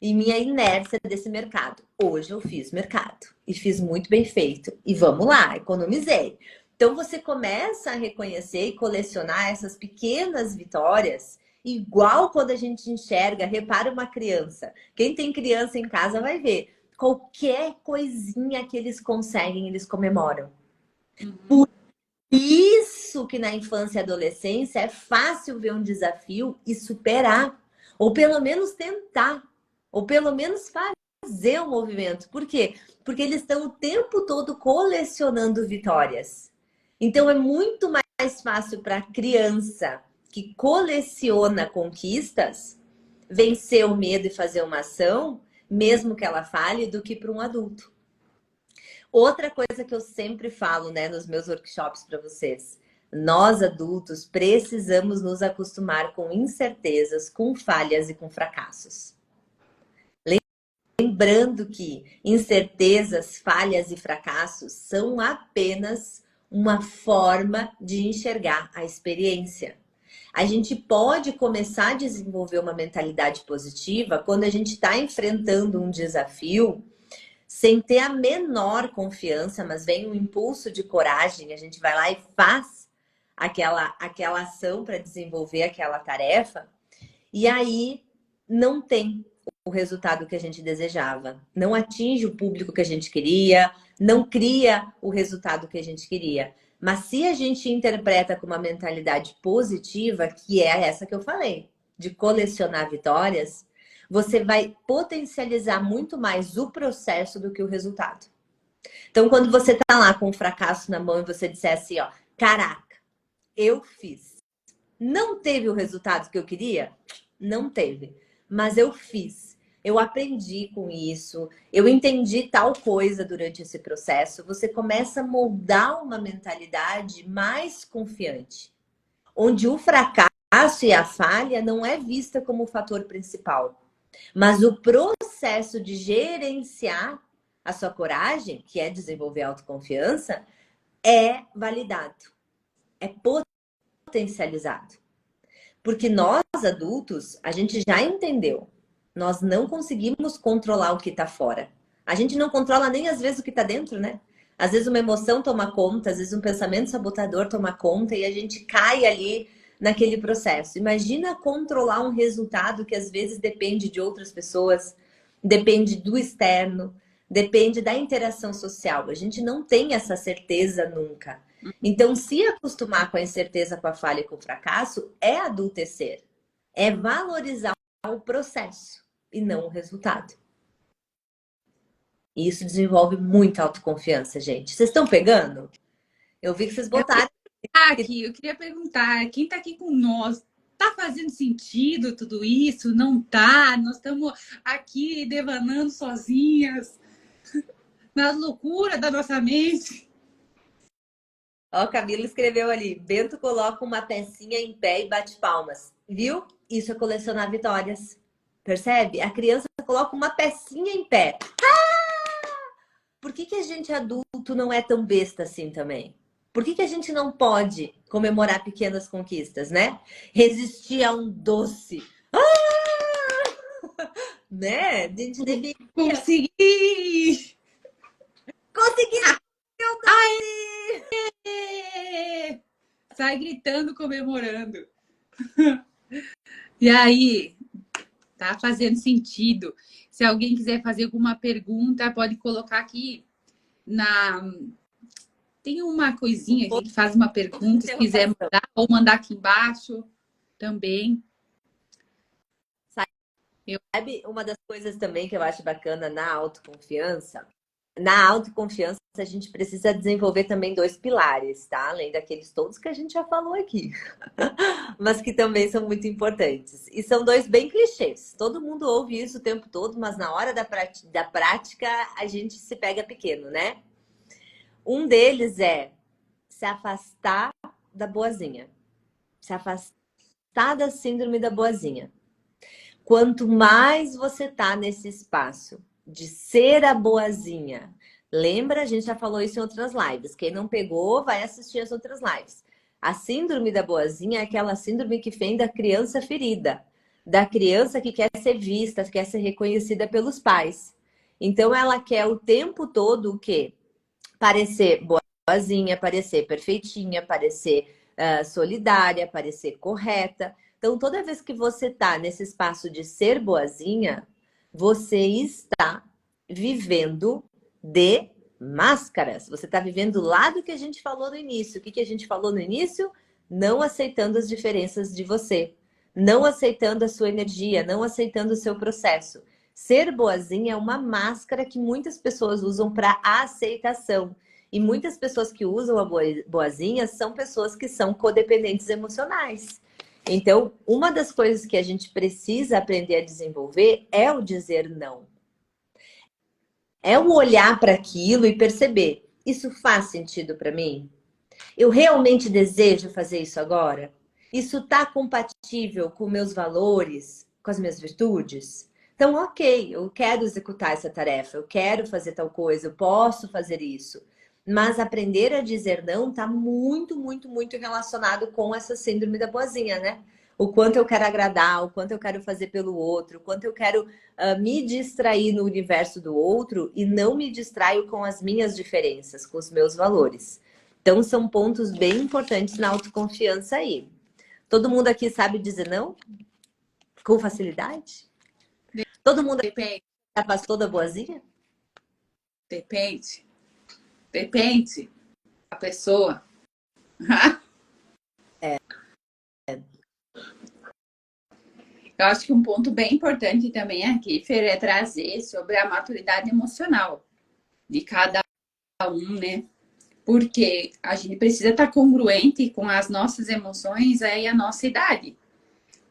e minha inércia desse mercado. Hoje eu fiz mercado e fiz muito bem feito. E vamos lá, economizei. Então você começa a reconhecer e colecionar essas pequenas vitórias. Igual quando a gente enxerga, repara uma criança. Quem tem criança em casa vai ver. Qualquer coisinha que eles conseguem, eles comemoram. Por isso que na infância e adolescência é fácil ver um desafio e superar. Ou pelo menos tentar. Ou pelo menos fazer um movimento. Por quê? Porque eles estão o tempo todo colecionando vitórias. Então é muito mais fácil para a criança que coleciona conquistas, vencer o medo e fazer uma ação, mesmo que ela falhe, do que para um adulto. Outra coisa que eu sempre falo, né, nos meus workshops para vocês, nós adultos precisamos nos acostumar com incertezas, com falhas e com fracassos. Lembrando que incertezas, falhas e fracassos são apenas uma forma de enxergar a experiência. A gente pode começar a desenvolver uma mentalidade positiva quando a gente está enfrentando um desafio sem ter a menor confiança, mas vem um impulso de coragem, a gente vai lá e faz aquela ação para desenvolver aquela tarefa, e aí não tem o resultado que a gente desejava, não atinge o público que a gente queria, não cria o resultado que a gente queria. Mas se a gente interpreta com uma mentalidade positiva, que é essa que eu falei, de colecionar vitórias, você vai potencializar muito mais o processo do que o resultado. Então, quando você tá lá com um fracasso na mão e você disser assim, ó, caraca, eu fiz. Não teve o resultado que eu queria? Não teve. Mas eu fiz. Eu aprendi com isso, eu entendi tal coisa durante esse processo. Você começa a moldar uma mentalidade mais confiante, onde o fracasso e a falha não é vista como o fator principal, mas o processo de gerenciar a sua coragem, que é desenvolver autoconfiança, é validado, é potencializado. Porque nós, adultos, a gente já entendeu. Nós não conseguimos controlar o que está fora. A gente não controla nem às vezes o que está dentro, né? Às vezes uma emoção toma conta, às vezes um pensamento sabotador toma conta e a gente cai ali naquele processo. Imagina controlar um resultado que às vezes depende de outras pessoas, depende do externo, depende da interação social. A gente não tem essa certeza nunca. Então, se acostumar com a incerteza, com a falha e com o fracasso, é adultecer. É valorizar o processo e não o resultado. E isso desenvolve muita autoconfiança, gente. Vocês estão pegando? Eu vi que vocês botaram. Eu queria perguntar, quem está aqui com nós, tá fazendo sentido tudo isso? Não tá? Nós estamos aqui devanando sozinhas. nas loucuras da nossa mente. Ó, Camila escreveu ali, Bento coloca uma pecinha em pé e bate palmas. Viu? Isso é colecionar vitórias. Percebe? A criança coloca uma pecinha em pé. Por que que a gente adulto não é tão besta assim também? Por que que a gente não pode comemorar pequenas conquistas, né? Resistir a um doce. Né? A gente deveria... Consegui! Consegui! Aê! Sai gritando, comemorando. E aí, tá fazendo sentido. Se alguém quiser fazer alguma pergunta, pode colocar aqui na... Tem uma coisinha aqui que faz uma pergunta, se quiser mandar, ou mandar aqui embaixo também. Sabe uma das coisas também que eu acho bacana na autoconfiança? Na autoconfiança, a gente precisa desenvolver também 2 pilares, tá? Além daqueles todos que a gente já falou aqui. Mas que também são muito importantes. E são 2 bem clichês. Todo mundo ouve isso o tempo todo, mas na hora da prática a gente se pega pequeno, né? Um deles é se afastar da boazinha. Se afastar da síndrome da boazinha. Quanto mais você tá nesse espaço de ser a boazinha. Lembra? A gente já falou isso em outras lives. Quem não pegou, vai assistir as outras lives. A síndrome da boazinha é aquela síndrome que vem da criança ferida. Da criança que quer ser vista, que quer ser reconhecida pelos pais. Então, ela quer o tempo todo o quê? Parecer boazinha, parecer perfeitinha, parecer solidária, parecer correta. Então, toda vez que você tá nesse espaço de ser boazinha, você está vivendo de máscaras. Você está vivendo lá do que a gente falou no início. O que a gente falou no início? Não aceitando as diferenças de você. Não aceitando a sua energia. Não aceitando o seu processo. Ser boazinha é uma máscara que muitas pessoas usam para aceitação. E muitas pessoas que usam a boazinha são pessoas que são codependentes emocionais. Então, uma das coisas que a gente precisa aprender a desenvolver é o dizer não. É o olhar para aquilo e perceber, isso faz sentido para mim? Eu realmente desejo fazer isso agora? Isso está compatível com meus valores, com as minhas virtudes? Então, ok, eu quero executar essa tarefa, eu quero fazer tal coisa, eu posso fazer isso. Mas aprender a dizer não está muito, muito, muito relacionado com essa síndrome da boazinha, né? O quanto eu quero agradar, o quanto eu quero fazer pelo outro, o quanto eu quero me distrair no universo do outro e não me distraio com as minhas diferenças, com os meus valores. Então, são pontos bem importantes na autoconfiança aí. Todo mundo aqui sabe dizer não? Com facilidade? Todo mundo aqui já passou da boazinha? Depende. Depende da pessoa. Eu acho que um ponto bem importante também aqui, Fer, é trazer sobre a maturidade emocional de cada um, né? Porque a gente precisa estar congruente com as nossas emoções e a nossa idade.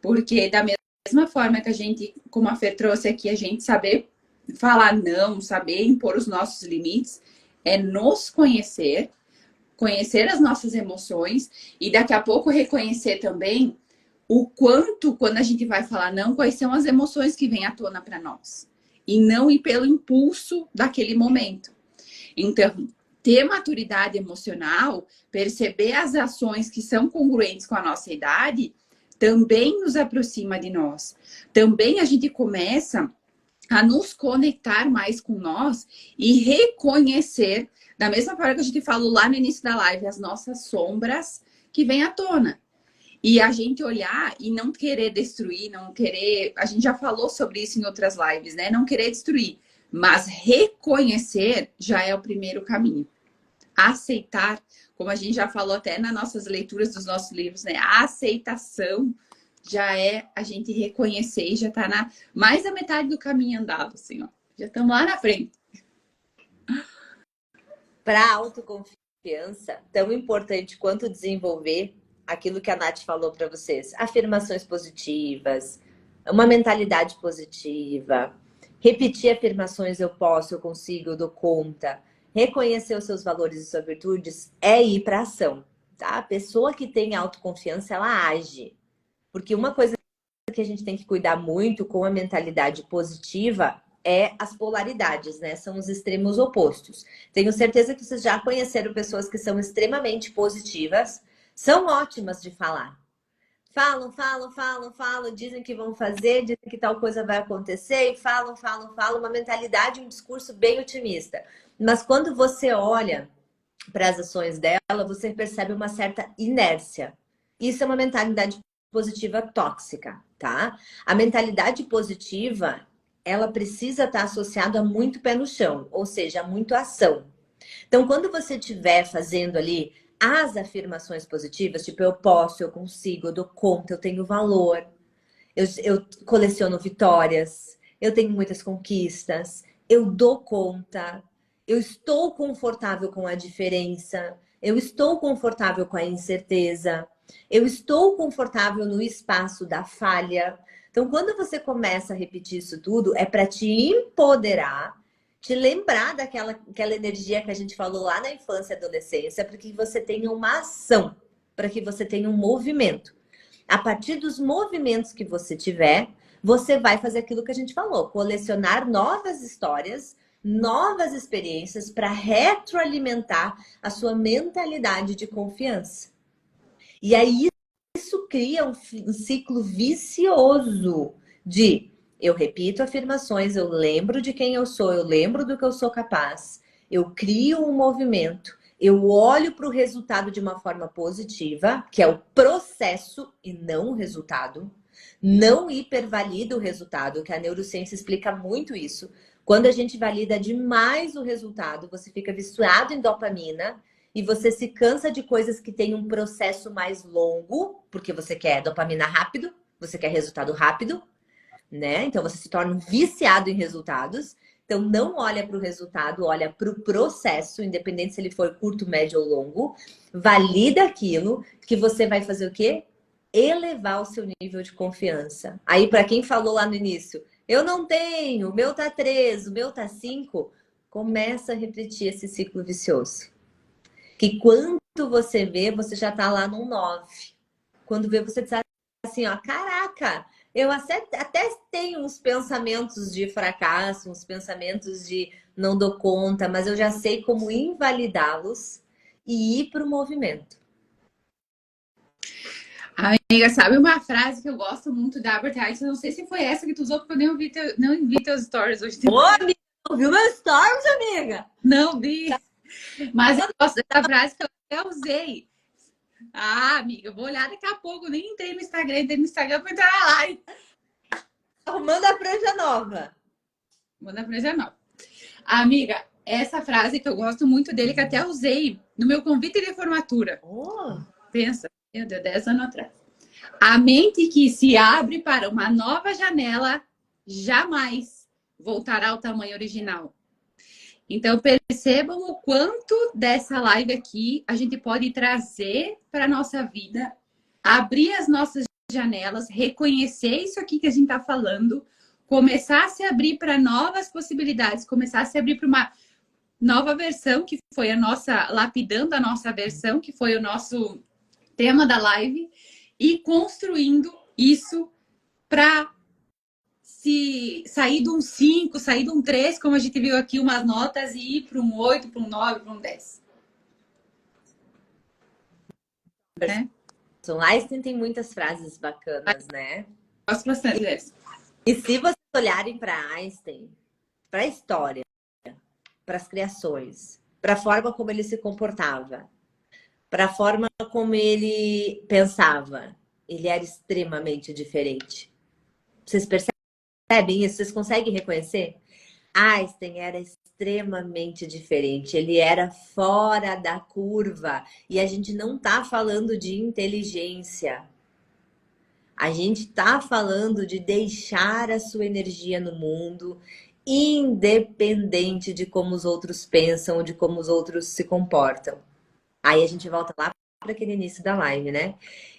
Porque da mesma forma que a gente, como a Fer trouxe aqui, a gente saber falar não, saber impor os nossos limites, é nos conhecer, conhecer as nossas emoções e daqui a pouco reconhecer também o quanto, quando a gente vai falar não, quais são as emoções que vêm à tona para nós. E não ir pelo impulso daquele momento. Então, ter maturidade emocional, perceber as ações que são congruentes com a nossa idade, também nos aproxima de nós. Também a gente começa a nos conectar mais com nós e reconhecer, da mesma forma que a gente falou lá no início da live, as nossas sombras que vêm à tona. E a gente olhar e não querer destruir, não querer... A gente já falou sobre isso em outras lives, né? Não querer destruir, mas reconhecer já é o primeiro caminho. Aceitar, como a gente já falou até nas nossas leituras dos nossos livros, né? A aceitação já é a gente reconhecer e já tá na mais da metade do caminho andado, assim, ó. Já estamos lá na frente. Para autoconfiança, tão importante quanto desenvolver aquilo que a Nath falou para vocês, afirmações positivas, uma mentalidade positiva, Repetir afirmações, eu posso, eu consigo, eu dou conta. Reconhecer os seus valores e suas virtudes é ir para ação, tá? A pessoa que tem autoconfiança, ela age. Porque uma coisa que a gente tem que cuidar muito com a mentalidade positiva é as polaridades, né? São os extremos opostos. Tenho certeza que vocês já conheceram pessoas que são extremamente positivas, são ótimas de falar. Falam, falam, falam, falam, dizem que vão fazer, dizem que tal coisa vai acontecer, e falam, falam, falam, uma mentalidade, um discurso bem otimista. Mas quando você olha para as ações dela, você percebe uma certa inércia. Isso é uma mentalidade positiva tóxica, tá? A mentalidade positiva, ela precisa estar associada a muito pé no chão, ou seja, a muito ação. Então, quando você estiver fazendo ali as afirmações positivas, tipo, eu posso, eu consigo, eu dou conta, eu tenho valor, eu coleciono vitórias, eu tenho muitas conquistas, eu dou conta, eu estou confortável com a diferença, eu estou confortável com a incerteza, eu estou confortável no espaço da falha. Então, quando você começa a repetir isso tudo, é para te empoderar, te lembrar aquela energia que a gente falou lá na infância e adolescência, para que você tenha uma ação, para que você tenha um movimento. A partir dos movimentos que você tiver, você vai fazer aquilo que a gente falou, colecionar novas histórias, novas experiências para retroalimentar a sua mentalidade de confiança. E aí isso cria um ciclo vicioso de eu repito afirmações, eu lembro de quem eu sou, eu lembro do que eu sou capaz, eu crio um movimento, eu olho para o resultado de uma forma positiva, que é o processo e não o resultado. Não hipervalida o resultado, que a neurociência explica muito isso. Quando a gente valida demais o resultado, você fica viciado em dopamina e você se cansa de coisas que têm um processo mais longo, porque você quer dopamina rápido, você quer resultado rápido, né? Então você se torna um viciado em resultados. Então não olha para o resultado, olha para o processo, independente se ele for curto, médio ou longo. Valida aquilo que você vai fazer o quê? Elevar o seu nível de confiança. Aí para quem falou lá no início, eu não tenho, o meu tá 3, o meu tá 5, começa a repetir esse ciclo vicioso. Que quando você vê, você já tá lá no 9. Quando vê, você tá assim, ó, caraca, eu até tenho uns pensamentos de fracasso, uns pensamentos de não dou conta, mas eu já sei como invalidá-los e ir para o movimento. Amiga, sabe uma frase que eu gosto muito da Albert Einstein? Não sei se foi essa que tu usou, porque eu nem não vi teus stories hoje. Ô, amiga, não viu meus stories, amiga? Não vi. Mas eu gosto dessa frase que eu até usei. Ah, amiga, eu vou olhar daqui a pouco. Nem entrei no Instagram para entrar na live. Arrumando a franja nova. Manda a franja nova. Amiga, essa frase que eu gosto muito dele, que até usei no meu convite de formatura. Oh. Pensa, meu Deus, 10 anos atrás. A mente que se abre para uma nova janela jamais voltará ao tamanho original. Então, percebam o quanto dessa live aqui a gente pode trazer para a nossa vida, abrir as nossas janelas, reconhecer isso aqui que a gente está falando, começar a se abrir para novas possibilidades, começar a se abrir para uma nova versão, que foi a nossa, lapidando a nossa versão, que foi o nosso tema da live, e construindo isso para se sair de um 5, sair de um 3, como a gente viu aqui, umas notas, e ir para um 8, para um 9, para um 10. Né? Einstein tem muitas frases bacanas, né? Gosto bastante dessa. E se vocês olharem para Einstein, para a história, para as criações, para a forma como ele se comportava, para a forma como ele pensava, ele era extremamente diferente. Vocês percebem isso? Vocês conseguem reconhecer? Einstein era extremamente diferente. Ele era fora da curva. E a gente não está falando de inteligência. A gente está falando de deixar a sua energia no mundo, independente de como os outros pensam, de como os outros se comportam. Aí a gente volta lá aqui no início da live, né?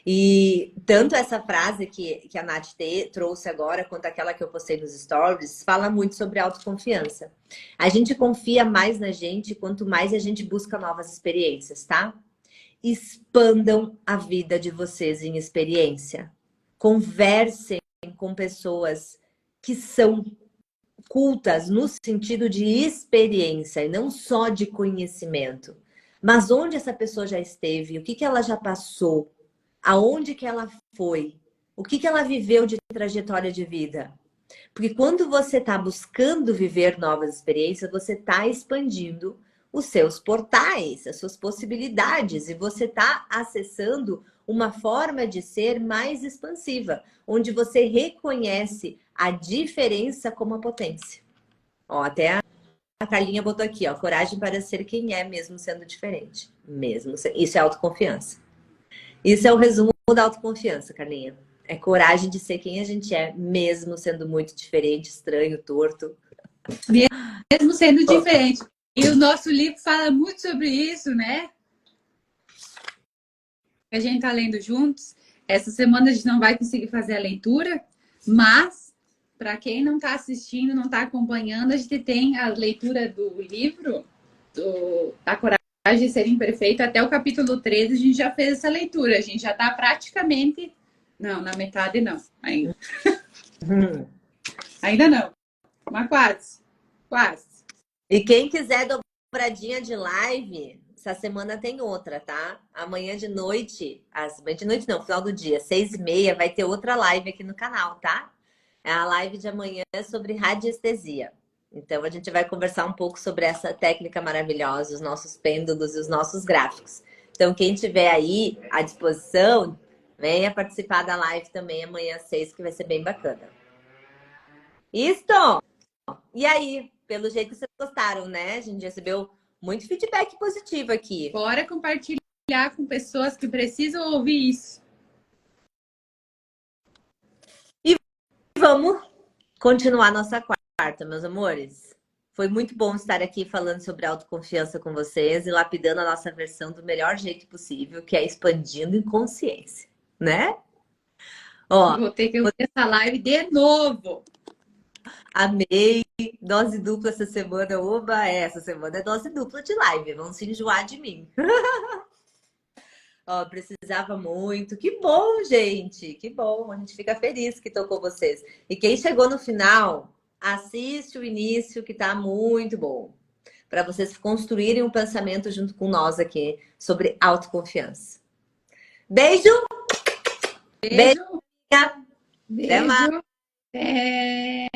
E tanto essa frase que a Nath trouxe agora, quanto aquela que eu postei nos stories, fala muito sobre autoconfiança. A gente confia mais na gente quanto mais a gente busca novas experiências, tá? Expandam a vida de vocês em experiência. Conversem com pessoas que são cultas no sentido de experiência e não só de conhecimento. Mas onde essa pessoa já esteve, o que ela já passou, aonde que ela foi, o que ela viveu de trajetória de vida. Porque quando você está buscando viver novas experiências, você está expandindo os seus portais, as suas possibilidades, e você está acessando uma forma de ser mais expansiva, onde você reconhece a diferença como a potência. Ó, até a Carlinha botou aqui, ó, coragem para ser quem é, mesmo sendo diferente. Isso é autoconfiança. Isso é o resumo da autoconfiança, Carlinha. É coragem de ser quem a gente é, mesmo sendo muito diferente, estranho, torto. Mesmo sendo diferente. E o nosso livro fala muito sobre isso, né? A gente tá lendo juntos. Essa semana a gente não vai conseguir fazer a leitura, mas para quem não está assistindo, não está acompanhando, a gente tem a leitura do livro, A Coragem de Ser Imperfeito, até o capítulo 13, a gente já fez essa leitura. A gente já está praticamente... Não, na metade não, ainda. Ainda não, mas quase. Quase. E quem quiser dobradinha de live, essa semana tem outra, tá? Amanhã de noite, final do dia, 6h30, vai ter outra live aqui no canal, tá? A live de amanhã é sobre radiestesia. Então, a gente vai conversar um pouco sobre essa técnica maravilhosa, os nossos pêndulos e os nossos gráficos. Então, quem tiver aí à disposição, venha participar da live também amanhã às 6, que vai ser bem bacana. Isto! E aí, pelo jeito vocês gostaram, né? A gente recebeu muito feedback positivo aqui. Bora compartilhar com pessoas que precisam ouvir isso. E vamos continuar nossa quarta, meus amores. Foi muito bom estar aqui falando sobre autoconfiança com vocês e lapidando a nossa versão do melhor jeito possível, que é expandindo em consciência, né? Ó, vou ter que ouvir essa live de novo. Amei. Dose dupla essa semana. Oba, essa semana é dose dupla de live. Vão se enjoar de mim. Ó, precisava muito. Que bom, gente. Que bom. A gente fica feliz que tocou vocês. E quem chegou no final, assiste o início, que tá muito bom. Para vocês construírem um pensamento junto com nós aqui sobre autoconfiança. Beijo! Beijo! Beijo! Até mais! É...